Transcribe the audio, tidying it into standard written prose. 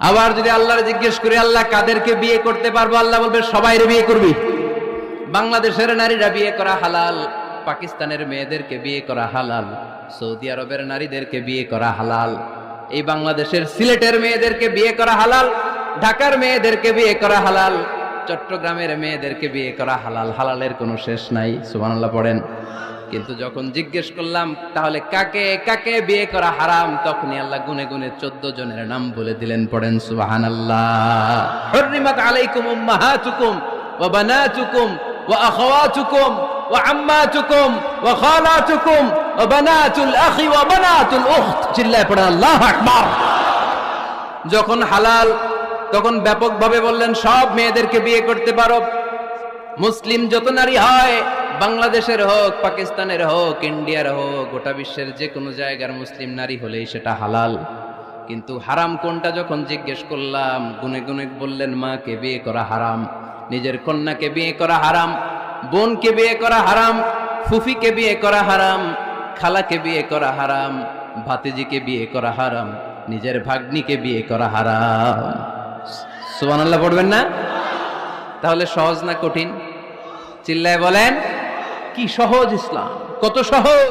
আবার যদি আল্লাহরে জিজ্ঞেস করি আল্লাহ কাদেরকে বিয়ে করতে পারবো, আল্লাহ বলবে সবাইরে বিয়ে করবি। বাংলাদেশের নারীরা বিয়ে করা হালাল, পাকিস্তানের মেয়েদেরকে বিয়ে করা হালাল, সৌদি আরবের নারীদেরকে বিয়ে করা হালাল, এই বাংলাদেশের সিলেটের মেয়েদেরকে বিয়ে করা হালাল, ঢাকার মেয়েদেরকে বিয়ে করা হালাল, চট্টগ্রামের মেয়েদেরকে বিয়ে করা হালাল। হালালের কোনো শেষ নাই, সুবহানাল্লাহ পড়েন। কিন্তু যখন জিজ্ঞেস করলাম তাহলে কাকে কাকে বিয়ে করা হারাম, তখনই আল্লাহ গুনে গুনে 14 জনের নাম বলে দিলেন, পড়েন সুবহানাল্লাহ। হুররিমাত আলাইকুম উম্মাহাতুকুম ওয়া বানাতুকুম ওয়া আখাওয়াতুকুম ওয়া আম্মাতুকুম ওয়া খালাতুকুম ওয়া বানাতুল আখি ওয়া বানাতুল উখত। চিল্লায় পড়েন আল্লাহু আকবার। যখন হালাল তখন ব্যাপকভাবে বললেন সব মেয়েদেরকে বিয়ে করতে পারো। মুসলিম যত নারী হয়, বাংলাদেশের হোক, পাকিস্তানের হোক, ইন্ডিয়ার হোক, গোটা বিশ্বের যে কোনো জায়গার মুসলিম নারী হলেই সেটা হালাল। কিন্তু হারাম কোনটা যখন জিজ্ঞেস করলাম, গুনে গুনে বললেন মাকে বিয়ে করা হারাম, নিজের কন্যাকে বিয়ে করা হারাম, বোনকে বিয়ে করা হারাম, ফুফিকে বিয়ে করা হারাম, খালাকে বিয়ে করা হারাম, ভাতিজিকে বিয়ে করা হারাম, নিজের ভাগ্নিকে বিয়ে করা হারাম। সুবহানাল্লাহ পড়বেন না? তাহলে সহজ না কঠিন? চিল্লায় বলেন, কি সহজ ইসলাম, কত সহজ।